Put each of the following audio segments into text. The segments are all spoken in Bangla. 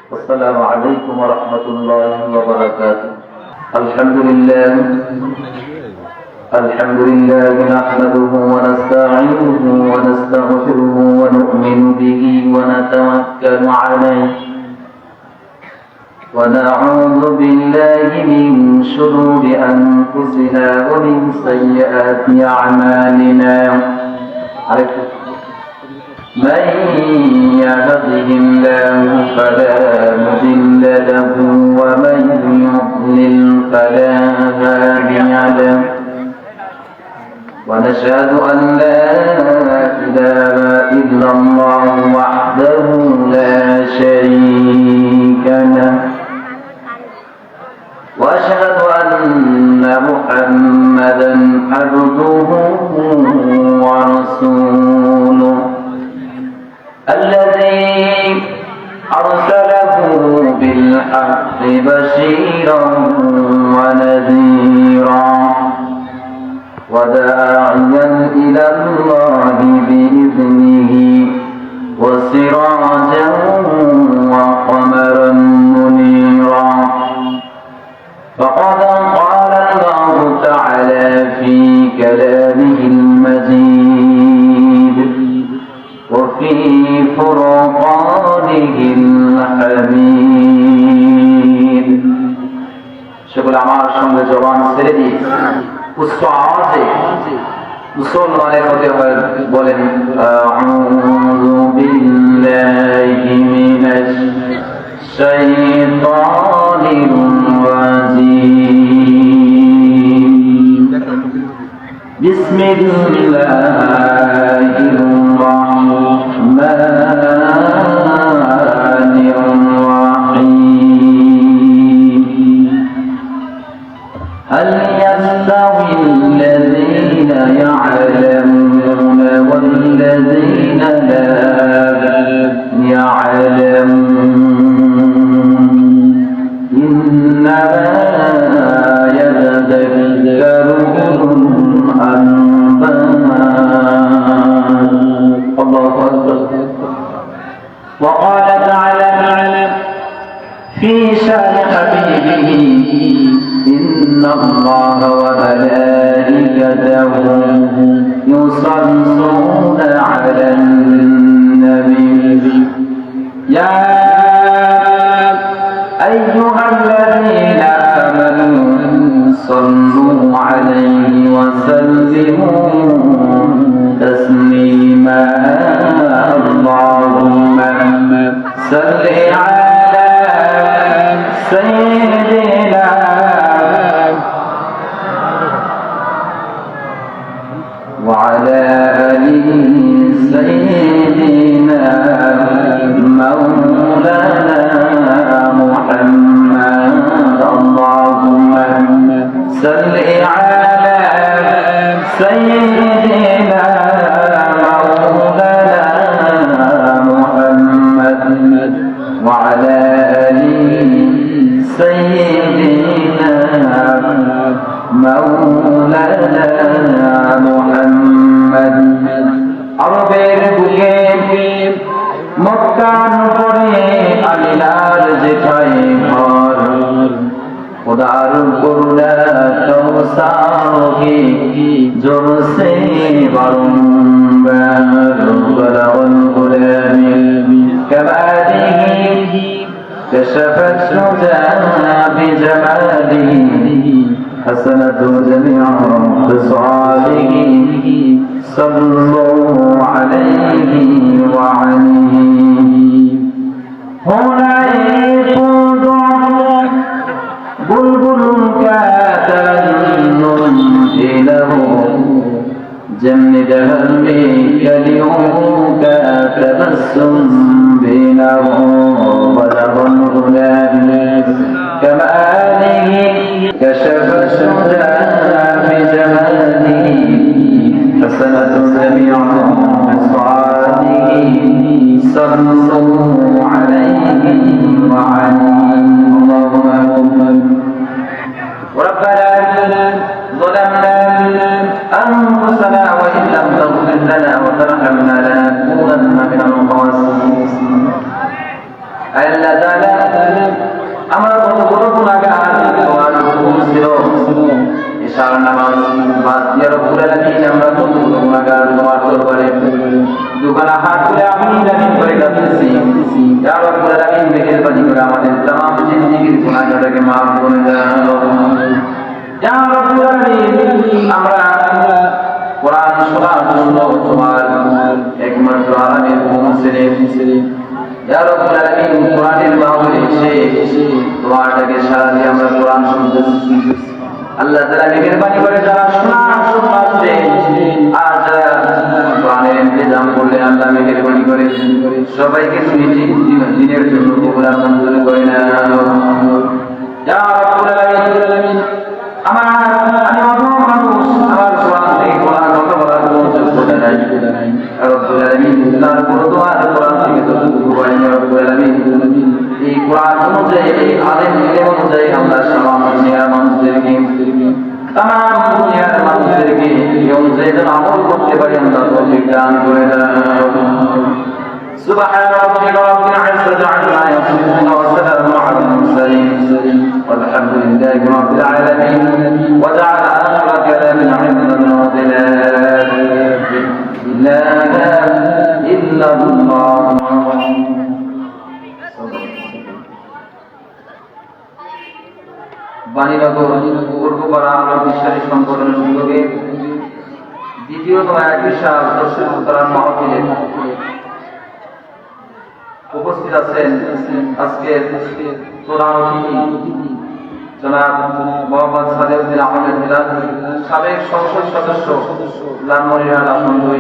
السلام عليكم ورحمة الله وبركاته. الحمد لله نحمده ونستعينه ونستغفره ونؤمن به ونتوكل عليه ونعوذ بالله من شرور أنفسنا ومن سيئات أعمالنا. من يهده الله فلا مضل له ومن يضلل فلا هادي له ونشهد أن لا إله إلا الله وحده لا شريك له وأشهد أن محمدا عبده ورسوله الذي أرسله بالحق بشيرا ونذيرا وداعيا إلى الله بإذنه وسراجا وقمرا منيرا. فقد قال الله تعالى في كلامه المجيد وفي فرقانه الحميد. সকল আমার সঙ্গে জবান ছেড়ে দিয়ে উচ্চ আওয়াজে মুসলমানের মধ্যে বলেন আউযু বিল্লাহি মিনাশ শাইতানির রাজীম। বিসমিল্লাহির রাহমানির রাহিম। هل يستوي الذين يعلمون والذين لا يعلمون إنما يتذكر أولو الألباب. الله أكبر. وقال تعالى في شأن حبيبه إن الله وملائكته يصلون على النبي يا أيها الذين آمنوا صلوا عليه وسلموا تسليما. اللهم صل على سيدنا وعلى آل سيدنا مولانا محمد. اللهم صل على سيدنا مولانا محمد وعلى آل سيدنا مولانا محمد. আরবের বুকে মক্কার পরে আমিনার যেখানে ঘর খোদার করুণা কৌসারকে জোরসে বারংবার বলাওয়াল গোলামি কামালিহি كشفت شجاع بجماله حسنة جميع خصاله صلوا عليه وعليه. هنا يقود بلبل كاتنم له جمد همك اليوم كتبسم بينه بلغ الغلام كماله كشف الشجاع بجماله حسنة جميع أصحابه صلوا عليه وعليه. اللهم ربنا ظلمنا أنفسنا وإن لم تغفر لنا وترحمنا لنكونن من الخاسرين. আমরা কত বড় গুনাহগার, তোমার হুকুম ছিল ইশার নামাজ বাদ দিয়ে রব্বুল আলামিন আমরা কত বড় গুনাহগার তোমার দরবারে দুখানা হাত তুলে আমি জানি করে যাচ্ছি। ইয়া রব্বুল আলামিন মেহেরবানি করে আমাদের तमाम জিন্দেগীর গুনাহটাকে maaf করে দাও। ইয়া রব্বুল আলামিন আমরা কোরআন শোনার জন্য তোমার একমাত্র আলামিন মুসলিম ইয়া রব্বুল আলামিন কোরআনের মাহফিলে এসে তোমারটাকে সারা দিয়ে আমরা কোরআন শুনতেছি। আল্লাহ তাআলা মেহেরবানি করে যারা শোনাচ্ছে আর যারা কোরআনের ইন্তজাম করলেন আল্লাহ মেহেরবানি করে সবাইকে তুমি দিনের জন্য কবুল মঞ্জুর করে নাও। ইয়া রব্বুল আলামিন আমি অনেক মানুষ আমার কোরআন থেকে কোরআন কথা বলার কোনো যোগ্যতা নাই। রব্বুল আলামিন তার তোমার কোরআন থেকে যতটুকু বলেন রব্বুল আলামিন এই কোরআন অনুযায়ী এই আলেম অনুযায়ী আমরা সালাম দুনিয়ার মানুষদেরকে तमाम দুনিয়ার মানুষদেরকে এই অনুযায়ী যেন আমল করতে পারি আমরা তৌফিক দান করে দাও। سبحان ربك رب العزة عما يصفون وسلام على المرسلين والحمد لله رب العالمين وجعل آخر كلامنا عند الموت لا إله إلا الله। বাণীনগর পূর্বপাড়া আলোর বিশ্বাসী সংগঠনের উদ্যোগে দ্বিতীয়তম এক বিশাল দর্শক কোরআন মাহফিলে উপস্থিত আছেন আজকের প্রধান অতিথি জনাব মোহাম্মদ সালেউদ্দিন আহমেদ মিলাদ, সাবেক সংসদ সদস্য লালমনিরহাট আসন 2।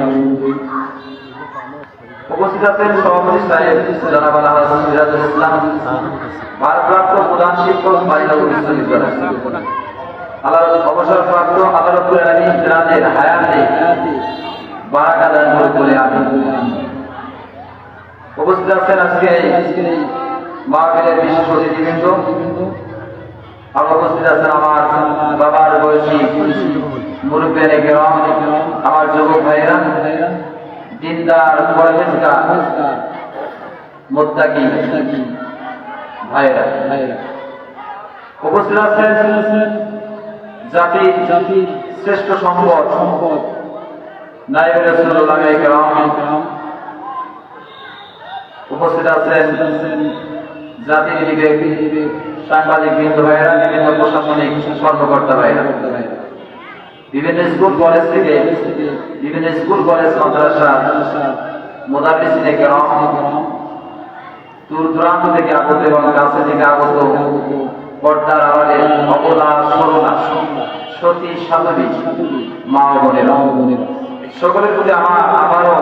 উপস্থিত আছেন সভাপতি সাহেব জনাব আলহাজ সিরাজুল ইসলাম, ভারপ্রাপ্ত প্রধান শিক্ষক বাণীনগর বিশ্ববিদ্যালয়, অবসরপ্রাপ্ত আল্লাহ রাব্বুল আলামিন তিনাদের হায়াতে বারাকা দান করে আমিন। উপস্থিত আছেন আজকে মাহফিলের বিশেষ অতিথিবৃন্দ, আর উপস্থিত আছেন আমার বাবার বয়সী মুরব্বিয়ানে কেরাম, আমার যুবক ভাইরা, দিনদার পরহেজগার মুত্তাকি ভাইরা। উপস্থিত আছেন জাতির শ্রেষ্ঠ সম্পদ নায়েবে রাসূলুল্লাহ কেরাম। উপস্থিত আছেন জাতির বিবেক সাংবাদিক বৃন্দ ভাইরা, বিভিন্ন প্রশাসনিক কর্মকর্তা ভাইরা, বিভিন্ন স্কুল কলেজ থেকে বিভিন্ন স্কুল কলেজ মাদ্রাসা মুদাররিসিনে কেরাম, দূর দূরান্ত থেকে আগত এবং কাছে থেকে আগত পর্দার আড়ালে অবলা সরলা সতী সাধবী মা ও বোনেরা, সকলের প্রতি আমার আবারও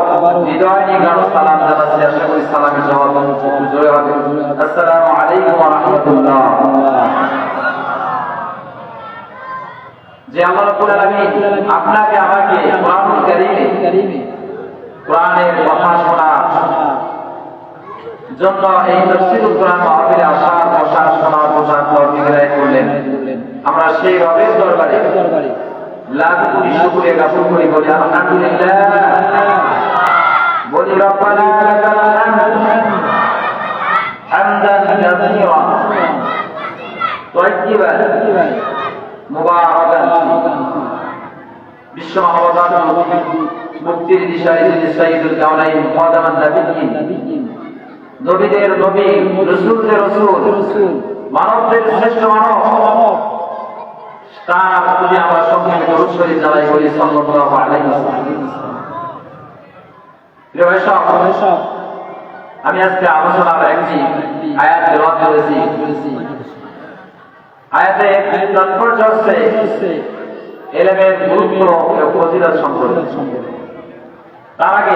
হৃদয় নিয়ে গাঢ় সালাম জানাচ্ছি। আশা করি সালামের জবাব জোরে হবে। আসসালামু আলাইকুম ওয়া রাহমাতুল্লাহ। যে আল্লাহ রাব্বুল আলামিন আপনাকে আমাকে কোরআনুল কারীমে কোরআনের কথা শোনার জন্য এই তাফসীরুল কোরআন মাহফিলে আসা বসা শোনার বসার তৌফিক এনায়েত করলেন, আমরা সেই রবের দরবারে লাখ কোটি শুকরিয়া জ্ঞাপন করি, বলি আলহামদুলিল্লাহ, বলি রব্বানা লাকাল হামদু হামদান কাসীরা তাইয়িবান মুবারাকান বিশ্ব মানবতার মুক্তির দিশায় যিনি সাইয়্যিদুল কাওনাইন খাদামান নাবিয়্যিন, নবীদের নবী, রাসূলদের রাসূল, মানবদের শ্রেষ্ঠ মানব, তার প্রতি আমরা সংক্ষেপে দরুদ শরীফ জানাই, বলি সাল্লাল্লাহু আলাইহি ওয়াসাল্লাম। প্রিয় ভাই, আমি আজকে আলোচনার একটি আয়াত তেলাওয়াত করেছি। আয়াতে তাৎপর্য হচ্ছে ইলমের গুরুত্ব ও ফজিলত সম্পর্কে। তার আগে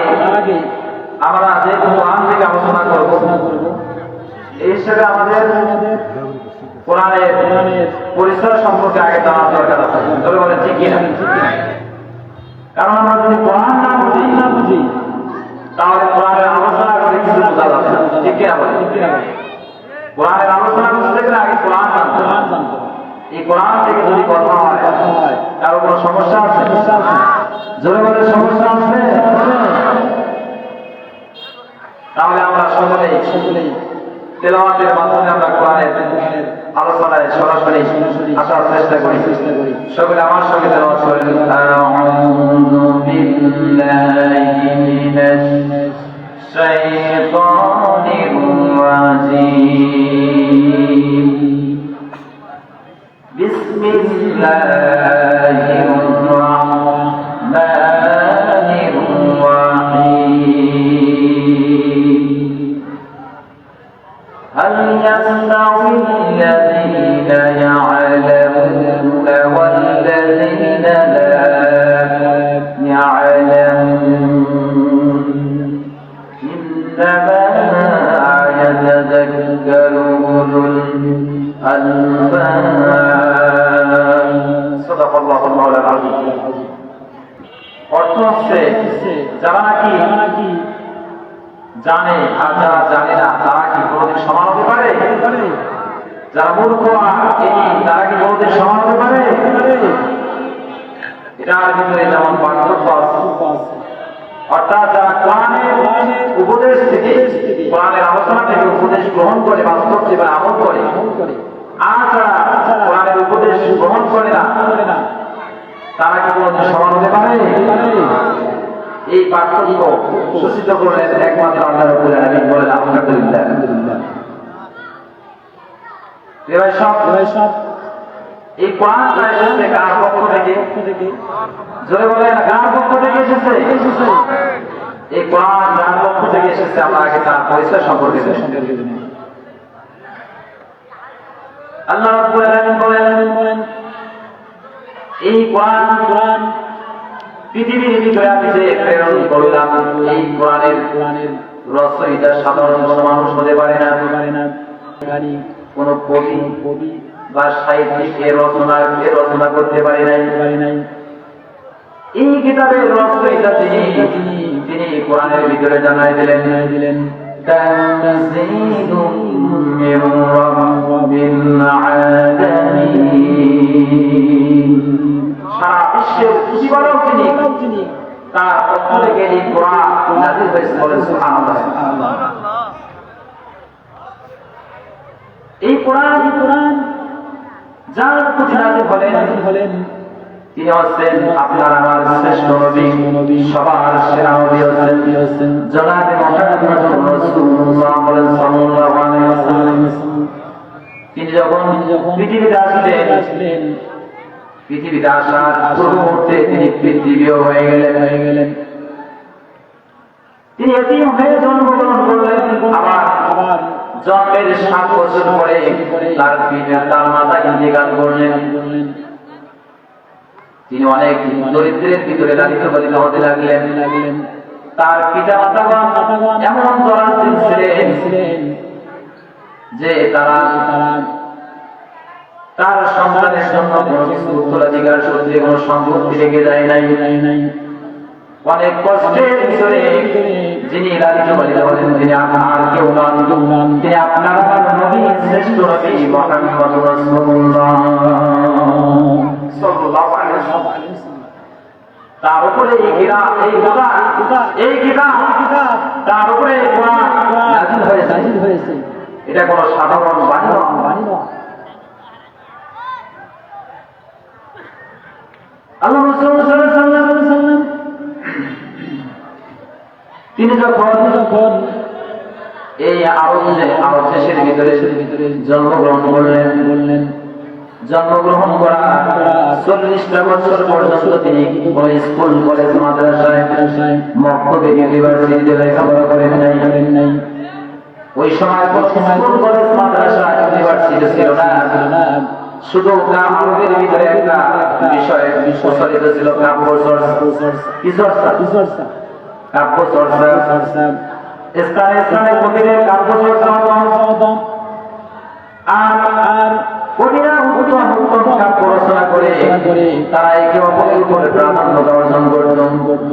আমরা যে কোরআন থেকে আলোচনা করব, এই হিসেবে আমাদের কোরআনের পরিসর সম্পর্কে আগে জানার দরকার আছে। তবে বলে ঠিক কিনা? কারণ আমরা যদি কোরআন না বুঝি তাহলে কোরআনের আলোচনা করে কিছু বোঝা যাবে না। ঠিক কিনা বলে? কোরআনের আলোচনা বুঝতে গেলে আগে কোরআন জানতে হবে। এই কোরআন থেকে যদি কথা হয় কারো কোনো সমস্যা আছে? জোরে বলে সমস্যা আছে? তাহলে আমরা সকলেই তেলাওয়াতের মাধ্যমে আমরা কোরআনের আলোচনায় সরাসরি আসার চেষ্টা করি। সকলে আমার সঙ্গে তেলাওয়াত করেন, আউযু বিল্লাহি মিনাশ শাইতানির রাজীম। বিসমিল্লাহির রাহমানির রাহিম। هل يستوي الذين يعلمون والذين لا يعلمون إنما يتذكر أولو الألباب صدق الله المولى العظيم। অর্থ হচ্ছে যারা নাকি জানে আর যারা জানে না তারা কি কোনোদিন সমান হতে পারে? যারা মূর্খ তারা কি কোনোদিন সমান হতে পারে? এটার ভিতরে যেমন পার্থক্য আছে, অর্থাৎ যারা কোরআনের উপদেশ থেকে, কোরআনের আলোচনা থেকে উপদেশ গ্রহণ করে বাস্তব জীবনে আমল করে, আর যারা কোরআনের উপদেশ গ্রহণ করে না তারা কি কোনোদিন সমান হতে পারে? এই পার্থক্য সূচিত করলেন একমাত্র আল্লাহ রাব্বুল আলামিন। বলেন আলহামদুলিল্লাহ। এই কোরআনটা এসেছে কার পক্ষ থেকে? জোরে বলেন, কার পক্ষ থেকে এসেছে? এই কোরআন যার পক্ষ থেকে এসেছে আমরা আগে তার পরিচয় সম্পর্কে জানি। আল্লাহ রাব্বুল আলামিন বলেন এই কোরআন পৃথিবীর ভিতরে আমি যে প্রেরণ করলাম, এই কোরআনের রচয়িতা সাধারণ কোনো মানুষ হতে পারে না। কোন কবি বা সাহিত্যিক এর রচনা করতে পারে নাই। এই কিতাবের রচয়িতা তিনি কোরআনের ভিতরে জানাই দিলেন তানজিলুম মির রাব্বিল আলামিন। সারা বিশ্বের প্রতিপালক তিনি, তার পক্ষ থেকে এই কোরআন নাযিল হয়েছে। বলেন সুবহানাল্লাহ। এই কোরআন যার প্রতি নাযিল হলেন তিনি হচ্ছেন আপনার আমার শ্রেষ্ঠ নবী, সবার সেরা নবী হচ্ছেন জনাবে মুহাম্মদুর রাসূলুল্লাহ সাল্লাল্লাহু আলাইহি ওয়াসাল্লাম। তিনি যখন পৃথিবীতে আসলেন, পৃথিবীতে আসার পূর্ব মুহূর্তে তিনি পৃথিবীও হয়ে গেলেন। তিনি এতিম হয়ে জন্মগ্রহণ করলেন। আবার জন্মের 7 বছর পরে তার মাতা ইন্তেকাল করলেন। তিনি অনেক দরিদ্রের ভিতরে লালিত পালিত হতে লাগলেন। তার পিতা মাতাগণ এমন দরিদ্র ছিলেন যে তারা তার সন্তানের জন্য কোনো কিছু উত্তরাধিকার সূত্রে কোনো সম্পত্তি রেখে যায় নাই। অনেক কষ্টের ভিতরে যিনি লালিত পালিত হলেন তিনি আর কেউ নন, তিনি আপনার নবী, শ্রেষ্ঠ নবী মুহাম্মদুর রাসূলুল্লাহ সাল্লাল্লাহু আলাইহি ওয়াসাল্লাম। তার উপরে এই কিতাব তার উপরে কোরআন নাযিল হয়েছে। এটা কোনো সাধারণ বাণী নয়। আল্লাহ রাসূল সাল্লাল্লাহু আলাইহি ওয়াসাল্লাম তিনি যখন এই আরব দেশের ভিতরে জন্মগ্রহণ করলেন, জন্মগ্রহণ করা 40টা বছর পর্যন্ত তিনি কোন স্কুল, কলেজ, মাদ্রাসায়, মক্তবে, ইউনিভার্সিটিতে লেখাপড়া করেন নাই। ওই সময় কোন স্কুল, কলেজ, মাদ্রাসা, ইউনিভার্সিটি ছিল না। শুধু আরবের ভিতরে একটা বিষয় প্রচলিত ছিল, কাব্য চর্চা। কাব্য চর্চা স্থানে কবিদের কাব্য চর্চা হতো। আর কবিরা উত্তম কাব্য রচনা করে তারা একে অপরের উপরে প্রাধান্য অর্জন করত।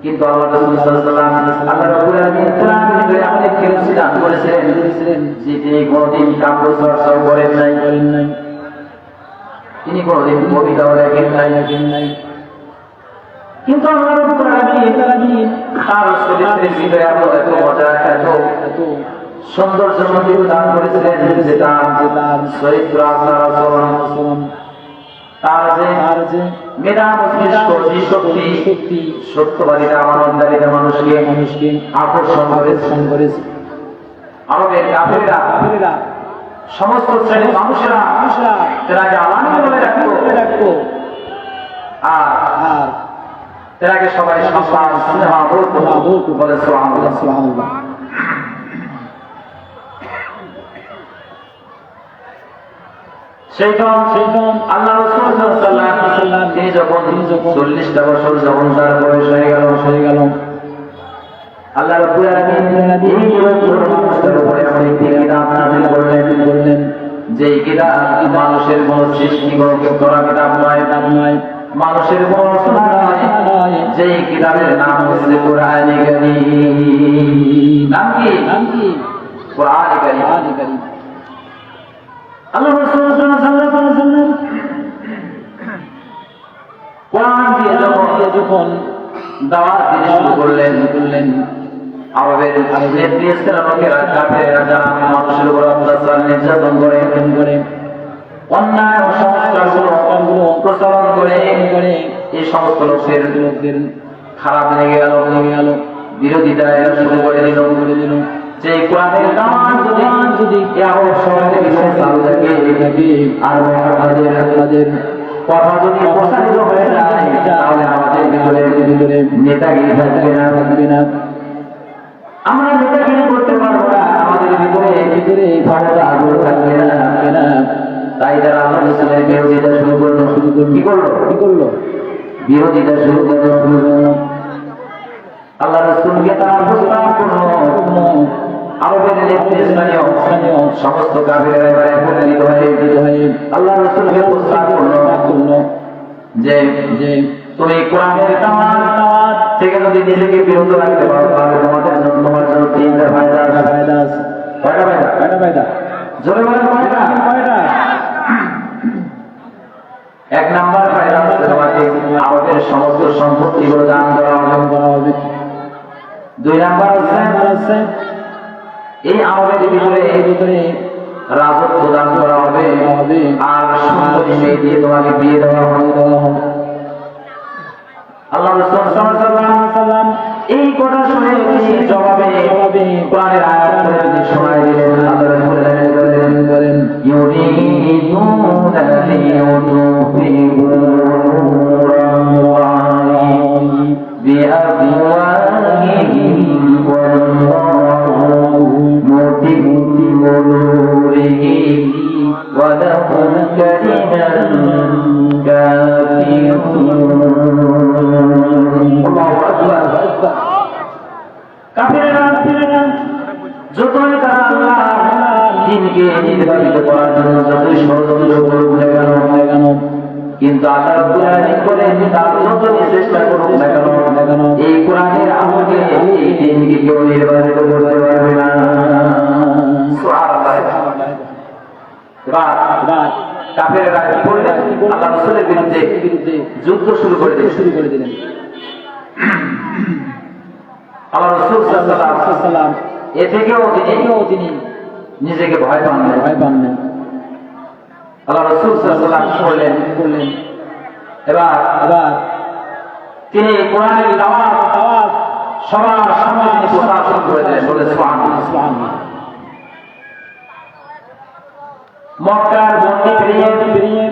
কিন্তু আল্লাহ রাসূল সাল্লাল্লাহু আলাইহি ওয়াসাল্লাম আল্লাহ রাব্বুল আলামিন কোরআনের ভিতরে অনেক কিছু সিদ্ধান্ত করেছিলেন যে তিনি কোনদিন কাব্য চর্চা করেন নাই। তিনি কোনদিন কবিতাও লেখেন নাই। কিন্তু আল্লাহ রাব্বুল আলামিন তার চরিত্রের ভিতরে এত মজা, এত সৌন্দর্য মন্দির দান করেছিলেন, যেটা চরিত্র আচার আচরণ তার যে মেধা মস্তিষ্ক শক্তি সত্যবাদীরা আমানতদারীরা মানুষকে আকর্ষণ করেছে। আরবের কাফেররা সমস্ত শ্রেণীর মানুষেরা তারাকে আলাদা বলে রাখতো, আর তারাকে সবাই সম্মান স্নেহ বলতো বলে সুবহানাল্লাহ। সেইজন আল্লাহ রাসূল সাল্লাল্লাহু আলাইহি ওয়াসাল্লাম তিনি যখন 40টা বছর যখন তার বয়স হয়ে গেল আল্লাহ রাব্বুল আলামিন এই মানুষের উপরে একটি কিতাব নাযিল করলেন, যে কিতাব মানুষের কোন সৃষ্টি করা কিতাব নয়, মানুষের কোন রচনা নয়, যে কিতাবের নাম হচ্ছে কোরআন কারীম। নাম কি? কোরআন কারীম। আল্লাহ রাসূল সাল্লাল্লাহু আলাইহি ওয়াসাল্লাম কোরআন দিয়ে যখন দাওয়াত দিতে শুরু করলেন, আরবের নেতৃত্বের লোকেরা কাফেররা যারা মানুষের উপর অত্যাচার নির্যাতন করে অন্যায় ও সংস্কারগুলো প্রচলন করে এই সমস্ত লোকদের খারাপ লেগে গেল, বিরোধিতা শুরু করে দিল। যে কোরআনের দাওয়াত যদি আরব শহরে চালু থাকে আর আমাদের কথা যদি প্রসারিত হয়ে যায়, তাহলে আমাদের ভিতরে নেতাগিরি থাকবে না, আমরা নেতাগিরি করতে পারবো না, আমাদের ভিতরে ক্ষমতা আগ্রহ থাকবে না। তাই তারা আল্লাহ রাসূলের বিরোধিতা শুরু করলো। কি করলো? বিরোধিতা শুরু করলো। আল্লাহ রাসূলকে তারা প্রস্তাব করলো, আরবের নেতৃস্থানীয় সমস্ত কাফিররা এবারে একত্রিত হয়ে আল্লাহ রাসূলকে প্রস্তাব করলো যে তুমি কোরআনের দাওয়াত থেকে যদি নিজেকে বিরত রাখতে পারো, তাহলে তোমার জন্য তিনটা ফায়দা আছে। কয়টা ফায়দা? জোরে বলেন কয়টা? এক নাম্বার ফায়দা হচ্ছে তোমাকে আরবের সমস্ত সম্পত্তিগুলো দান করা হবে। 2 নাম্বার হচ্ছে এই আরবের ভিতরে রাজত্ব দান করা হবে, আর সুন্দরী মেয়ে দিয়ে তোমাকে বিয়ে দেওয়া হবে। আল্লাহ রাসূল সাল্লাল্লাহু আলাইহি ওয়াসাল্লাম এই কথা শুনে তিনি জবাবে কোরআনের আয়াত পড়ে শোনায় দিলেন। আল্লাহ রাসূল বলেন, ইউরিদুনা লিয়ুতফিউ নূরাল্লাহি বিআফওয়াহিহিম ওয়াল্লাহু মুতিম্মু নূরিহি ওয়ালাউ কারিহাল কাফিররা যতই তারা আল্লাহর দ্বীনকে নির্বাচিত করার জন্য যতই ষড়যন্ত্র করুক না কেন, কিন্তু আল্লাহ রাব্বুল আলামিন বলেন তারা যতই চেষ্টা করুক না কেন, এই কোরআনের আমলে এই দ্বীনকে কেউ নির্বাচিত করতে পারবে না। সুবহানাল্লাহ। এবার কাফেররা বললেন আল্লাহ রাসূলের বিরুদ্ধে যুদ্ধ শুরু করে দিলেন। আল্লাহ রাসূল সাল্লাল্লাহু আলাইহি ওয়াসাল্লাম এ থেকেও তিনি নিজেকে ভয় পান না। আল্লাহ রাসূল সাল্লাল্লাহু আলাইহি ওয়াসাল্লাম বললেন এবার তিনি কোরআনের দাওয়াত সবার সামনে তিনি প্রচার শুরু করে দিলেন। বলে সুবহানাল্লাহ। মক্কার বন্দি পেরিয়ে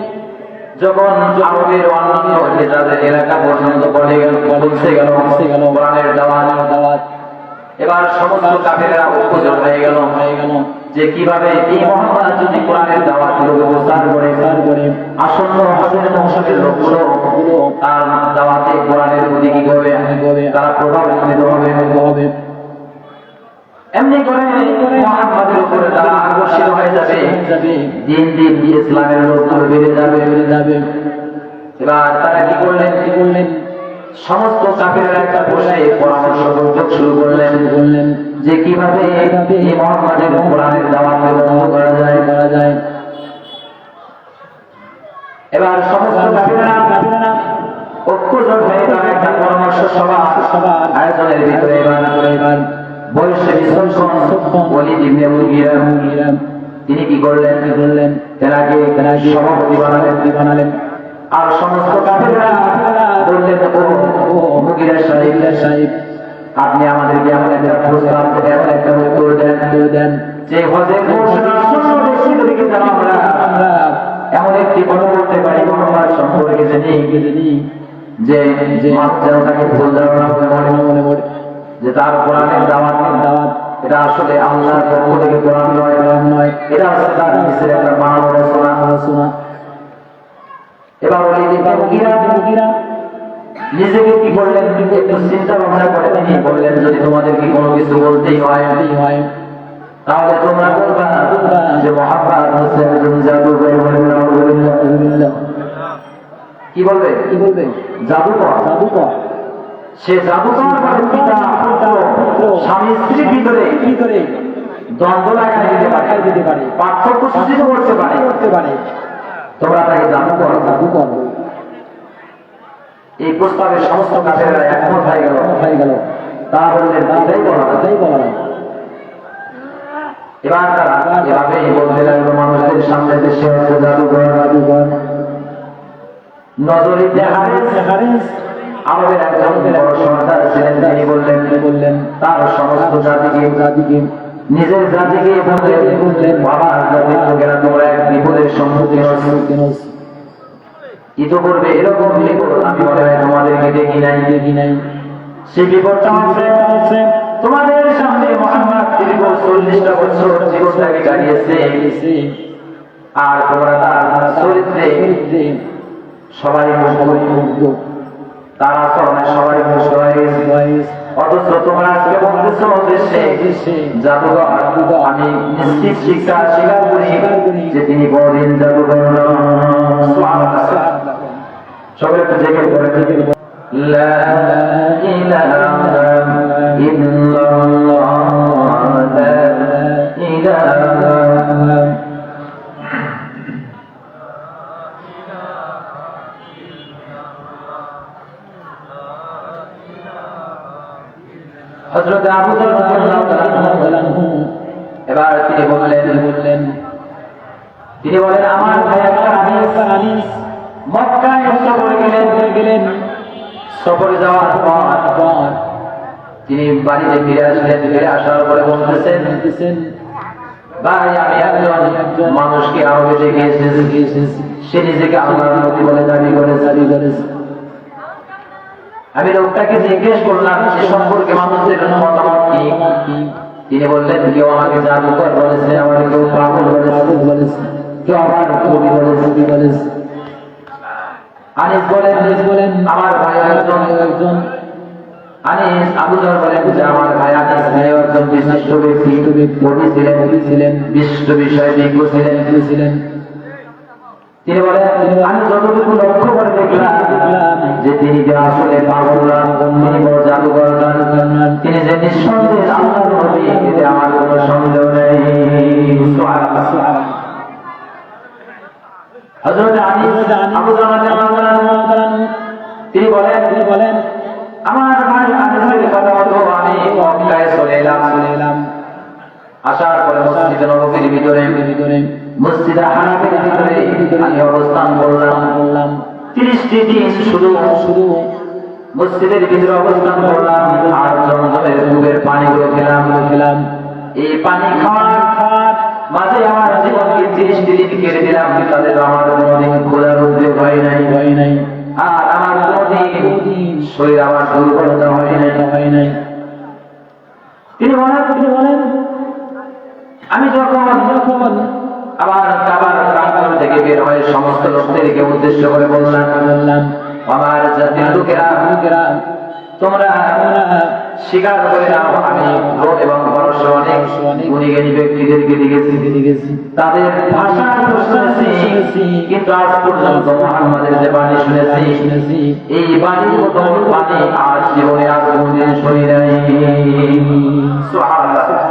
যখন আরবের অন্যান্য হেজাজের এলাকা পর্যন্ত পৌঁছে গেল কোরআনের দাওয়াত, এবার সমস্ত কাফেররা উপযোগ হয়ে গেল যে কিভাবে এই মুহাম্মদ যদি কোরআনের দাওয়াতগুলোকে প্রচার করে আসন্ন হাসরের বংশের লোকগুলো তার দাওয়াতে কোরআনের প্রতি কি করবে, তারা প্রভাবিত হবে। এমনি করে মুহাম্মাদের উপরে তারা আকর্ষিত হয়ে যাবে, দিন ইসলামের লোকগুলো বেড়ে যাবে। এবার তারা কি করলেন? সমস্ত কাফেররা একটা বসে পরামর্শ বৈঠক শুরু করলেন যে কিভাবে এই মুহাম্মাদের কোরআনের দাওয়াতকে বন্ধ করা যায়। এবার সমস্ত কাফেররা ঐক্যজোট হয়ে তারা একটা পরামর্শ সভা আয়োজনের ভিতরে এবার বয়সে ওয়ালিদ ইবনে করলেন তেনাকে সভাপতি বানালেন আর সমস্ত কাফেররা বললেন ও মুগিরা সাহেব আপনি আমাদেরকে এমন একটা প্রস্তাব এমন একটা উত্তর দেন যে হজের ঘোষণা আমরা এমন একটি কথা বলতে পারি মোহাম্মদ সম্পর্কে জেনে যে মানুষ যেন তাকে ভুল ধারণা মনে করে যে তার কোরআনের দাওয়াত এটা আসলে আল্লাহর পক্ষ থেকে কোরআন নয় এটা আসলে তার নিজের একটা বানানো রচনা। এবার মুগিরা নিজেকে কি করলেন একটু চিন্তা ভাবনা করে তিনি বললেন যদি তোমাদেরকে কোনো কিছু বলতেই হয় তাহলে তোমরা বলবা যে মুহাম্মদ হোসেন জাদুকর কি বলবে জাদুকর সে জাদুকর মানে পিতা পুত্র স্বামী স্ত্রীর ভিতরে দ্বন্দ্ব লাগাই দিতে পারে পার্থক্য সৃষ্টি করতে পারে তোমরা তাকে জাদুকর। এই প্রস্তাবের সমস্ত কাফেররা একমত হয়ে গেল তারা বললেন এটাই বলা এবার তারা এভাবে বলতে লাগলো মানুষদের সামনে দেশে জাদুকর নজরিতে হারিস আমাদের একজন বড় সর্দার ছিলেন তিনি বললেন তার সমস্ত জাতিকে নিজের জাতিকে বললেন বাবার জাতির লোকেরা তোমরা এক বিপদের সম্মুখীন ইতিপূর্বে এরকম বিপদ আমি মনে হয় তোমাদেরকে দেখি নাই সে বিপদটা হচ্ছে তোমাদের সামনে মুহাম্মদ দীর্ঘ 40টা বছর জীবনটাকে কাটিয়েছে আর তোমরা তার চরিত্রে সবাই মুগ্ধ তার আচরণে সবাই মুগ্ধ হয়ে অথচ তোমরা আজকে বলতেছো দেশে জাদুকর আমি নিশ্চিত শিক্ষা স্বীকার করি যে তিনি বড়দিন জাদুকর সকলে একটু জেগে পড়ে লা ইলাহা ইল্লাল্লাহ লা ইলাহা হযরত আবু যর রাদিয়াল্লাহু তাআলা এবার তিনি বলেন আমার ভাই একটা আনিস মক্কায় সফরে গেলেন সফরে যাওয়ার পর তিনি বাড়িতে ফিরে আসার পরে বলতেছেন ভাই আমি একজন মানুষকে আরবে দেখে এসেছি সে নিজেকে আল্লাহর নবী বলে দাবি করেছে আমি লোকটাকে জিজ্ঞেস করলাম সে সম্পর্কে মানুষদের মতামত কি তিনি বললেন কেউ আমাকে জাদুকর বলেছে আমাকে কেউ পাগল বলেছে কেউ আমার কবি বলেছে আনিস বলেন আমার ভাই একজন আনিস আবু যর বলেন যে আমার ভাই আনিস একজন বিশিষ্ট ব্যক্তি কবি ছিলেন বিশ্ব বিষয়ে বিজ্ঞ ছিলেন তিনি বলেন আমি যতটুকু লক্ষ্য করে দেখলাম যে তিনি যে আসলে পাগল তিনি বড় জাদুকর তিনি যে নিঃসন্দেহে আল্লাহর নবী এতে আমার কোনো সন্দেহ নেই। হযরত আনিস আবু যর রাদিয়াল্লাহু আনহু তিনি বলেন আমার ভাই আনিসের কথা মতো আমি মক্কায় চলে এলাম আসার পরে মসজিদে নববীর ভিতরে মসজিদে হারামের ভিতরে আমি অবস্থান করলাম 30টি দিন শুধু মসজিদের ভিতরে অবস্থান করলাম আর জমজমের কূপের পানিগুলো খেলাম এই পানি খাওয়ার মাঝে আমার জীবনকে 30টি দিন কেটে দিলাম তাদের আমার কোনোদিন খোলার উদ্যোগ হয় নাই আর আমার কোনোদিন শরীর আমার দুর্বলতা হয় নাই। তিনি বলেন আমি যখন আবার কাবার প্রান্তর থেকে বের হয়ে সমস্ত লোকদেরকে উদ্দেশ্য করে বললাম আমার জাতির লোকেরা তোমরা স্বীকার করে নাও আমি লোক এবং ভরসা অনেক গুণী জ্ঞানী ব্যক্তিদেরকে দেখেছি তাদের ভাষা শুনেছি কিন্তু আজ পর্যন্ত মুহাম্মাদের যে বাণী শুনেছি এই বাণীর মতো বাণী আজ জীবনে আর কোনদিন শুনি নাই। সুবহানাল্লাহ।